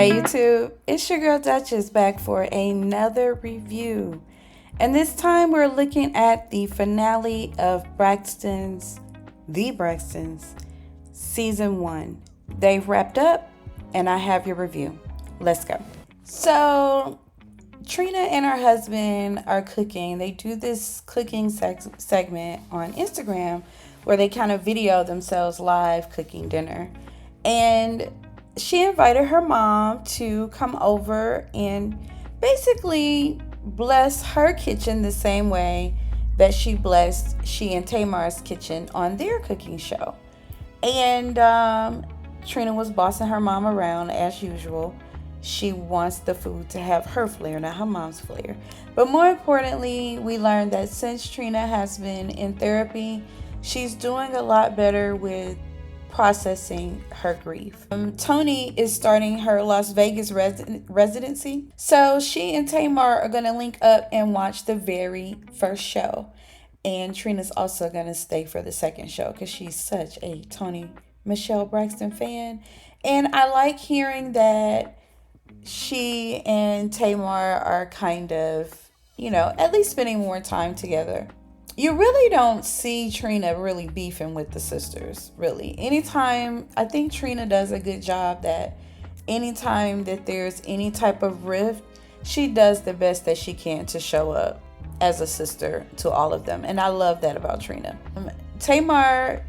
Hey YouTube, it's your girl Duchess back for another review. And this time we're looking at the finale of Braxtons season 1. They've wrapped up and I have your review. Let's go. So Trina and her husband are cooking. They do this cooking segment on Instagram where they kind of video themselves live cooking dinner. And she invited her mom to come over and basically bless her kitchen the same way that she blessed she and Tamar's kitchen on their cooking show. And Trina was bossing her mom around as usual. She wants the food to have her flair, not her mom's flair. But more importantly, we learned that since Trina has been in therapy, she's doing a lot better with processing her grief. Tony is starting her Las Vegas residency. So she and Tamar are going to link up and watch the very first show. And Trina's also going to stay for the second show because she's such a Tony Michelle Braxton fan. And I like hearing that she and Tamar are kind of, at least spending more time together. You really don't see Trina really beefing with the sisters, really. Anytime, I think Trina does a good job that anytime that there's any type of rift, she does the best that she can to show up as a sister to all of them. And I love that about Trina. Tamar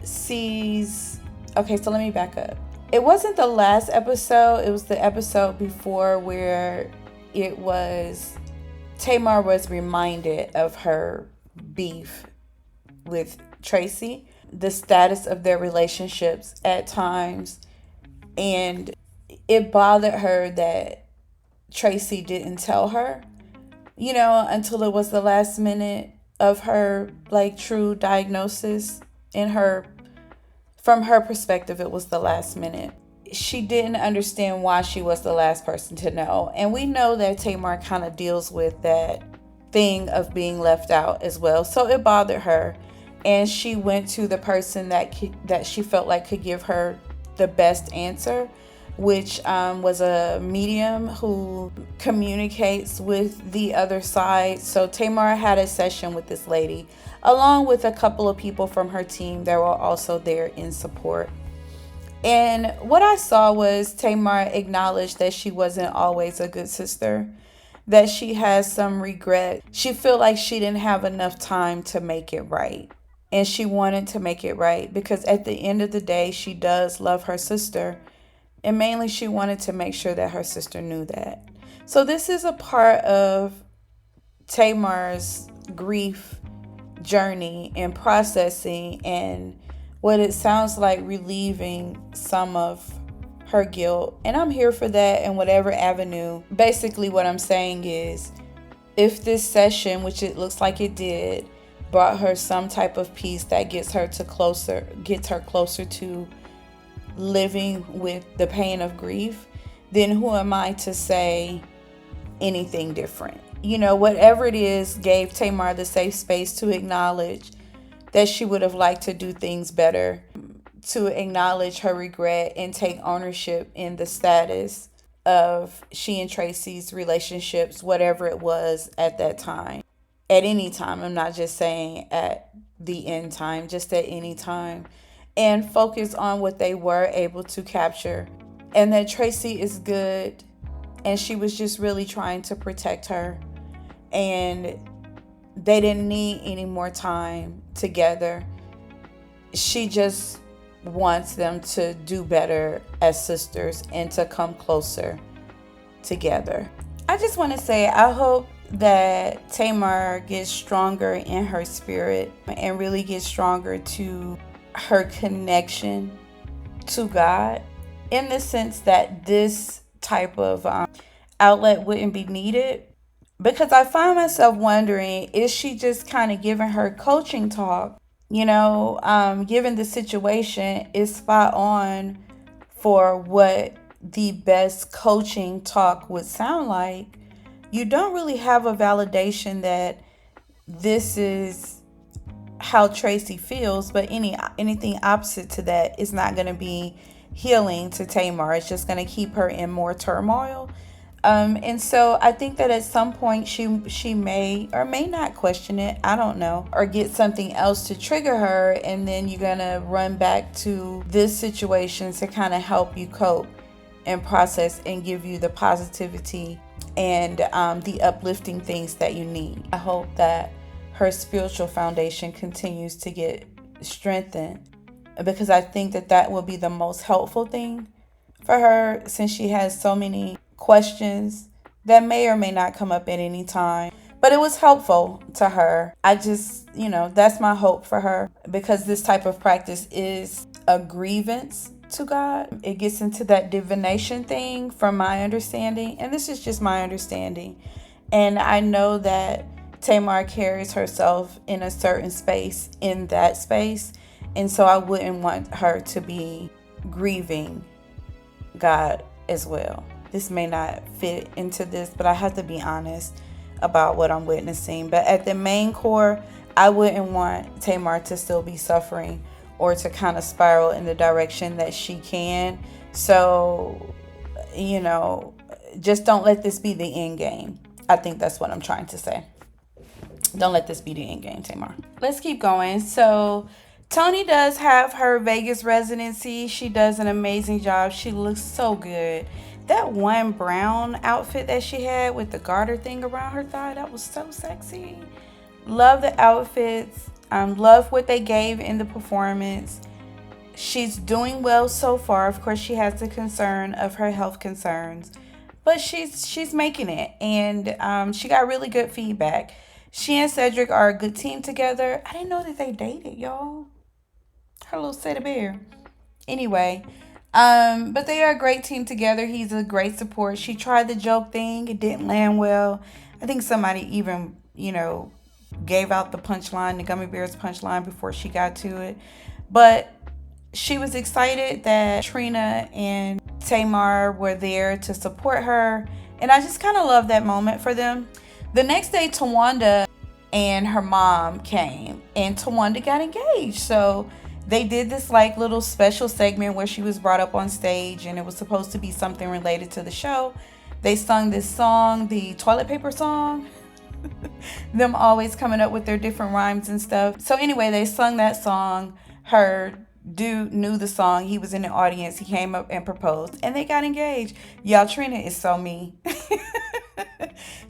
sees, okay, so let me back up. It wasn't the last episode, it was the episode before where Tamar was reminded of her beef with Traci, the status of their relationships at times, and it bothered her that Traci didn't tell her, until it was the last minute of her true diagnosis. From her perspective, it was the last minute. She didn't understand why she was the last person to know, and we know that Tamar kind of deals with that thing of being left out as well. So it bothered her, and she went to the person that she felt like could give her the best answer, which was a medium who communicates with the other side. So Tamar had a session with this lady along with a couple of people from her team that were also there in support. And what I saw was Tamar acknowledged that she wasn't always a good sister, that she has some regret. She felt like she didn't have enough time to make it right. And she wanted to make it right because at the end of the day, she does love her sister. And mainly she wanted to make sure that her sister knew that. So this is a part of Tamar's grief journey and processing and what it sounds like relieving some of her guilt. And I'm here for that in whatever avenue. Basically what I'm saying is, if this session, which it looks like it did, brought her some type of peace that gets her closer to living with the pain of grief, then who am I to say anything different? Whatever it is gave Tamar the safe space to acknowledge that she would have liked to do things better, to acknowledge her regret and take ownership in the status of she and Traci's relationships, whatever it was at that time. At any time, I'm not just saying at the end time, just at any time. And focus on what they were able to capture. And that Traci is good, and she was just really trying to protect her. And they didn't need any more time together. She just wants them to do better as sisters and to come closer together. I just want to say, I hope that Tamar gets stronger in her spirit and really gets stronger to her connection to God, in the sense that this type of outlet wouldn't be needed. Because I find myself wondering, is she just kind of giving her coaching talk? Given the situation is spot on for what the best coaching talk would sound like. You don't really have a validation that this is how Traci feels, but anything opposite to that is not going to be healing to Tamar. It's just going to keep her in more turmoil. And so I think that at some point she may or may not question it. I don't know. Or get something else to trigger her. And then you're going to run back to this situation to kind of help you cope and process and give you the positivity and the uplifting things that you need. I hope that her spiritual foundation continues to get strengthened, because I think that that will be the most helpful thing for her, since she has so many questions that may or may not come up at any time. But it was helpful to her. I just, that's my hope for her, because this type of practice is a grievance to God. It gets into that divination thing from my understanding. And this is just my understanding. And I know that Tamar carries herself in a certain space in that space. And so I wouldn't want her to be grieving God as well. This may not fit into this, but I have to be honest about what I'm witnessing. But at the main core, I wouldn't want Tamar to still be suffering or to kind of spiral in the direction that she can. So, just don't let this be the end game. I think that's what I'm trying to say. Don't let this be the end game, Tamar. Let's keep going. So Toni does have her Vegas residency. She does an amazing job. She looks so good. That one brown outfit that she had with the garter thing around her thigh, that was so sexy. Love the outfits. Love what they gave in the performance. She's doing well so far. Of course, she has the concern of her health concerns, but she's making it, and she got really good feedback. She and Cedric are a good team together. I didn't know that they dated, y'all. Her little set of bear. Anyway, but they are a great team together. He's a great support. She tried the joke thing. It didn't land well. I think somebody even, gave out the punchline, the gummy bears punchline, before she got to it. But she was excited that Trina and Tamar were there to support her. And I just kind of love that moment for them. The next day, Towanda and her mom came, and Towanda got engaged. So they did this little special segment where she was brought up on stage, and it was supposed to be something related to the show. They sung this song, the toilet paper song. Them always coming up with their different rhymes and stuff. So anyway, they sung that song. Her dude knew the song. He was in the audience. He came up and proposed, and they got engaged. Y'all, Trina is so mean.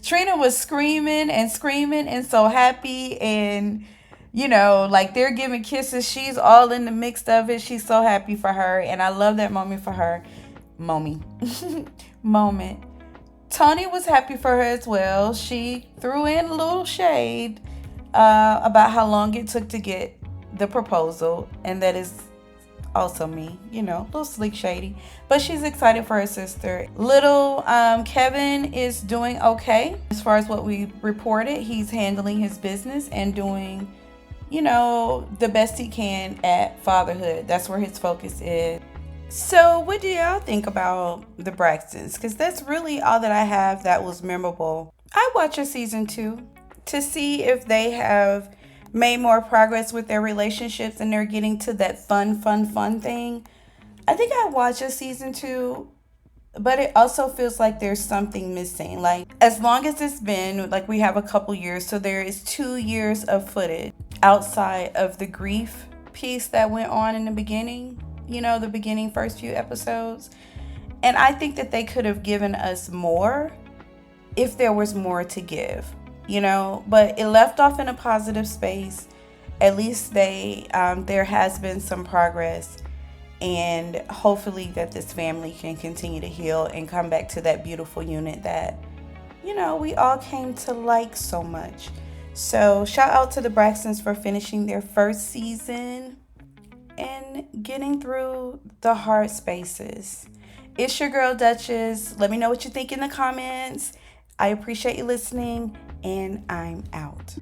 Trina was screaming and so happy, and they're giving kisses. She's all in the mix of it. She's so happy for her, and I love that moment for her. Moment. Toni was happy for her as well. She threw in a little shade about how long it took to get the proposal, and that is also me, a little sleek shady. But she's excited for her sister. Little Kevin is doing okay. As far as what we reported, he's handling his business and doing, the best he can at fatherhood. That's where his focus is. So what do y'all think about the Braxtons? Because that's really all that I have that was memorable. I watch a season 2 to see if they have made more progress with their relationships and they're getting to that fun thing. I think I watch a season 2, but it also feels like there's something missing. As long as it's been, we have a couple years, so there is 2 years of footage outside of the grief piece that went on in the beginning, the beginning first few episodes. And I think that they could have given us more if there was more to give. But it left off in a positive space. At least there has been some progress, and hopefully that this family can continue to heal and come back to that beautiful unit that, we all came to like so much. So shout out to the Braxtons for finishing their first season and getting through the hard spaces. It's your girl Duchess. Let me know what you think in the comments. I appreciate you listening, and I'm out.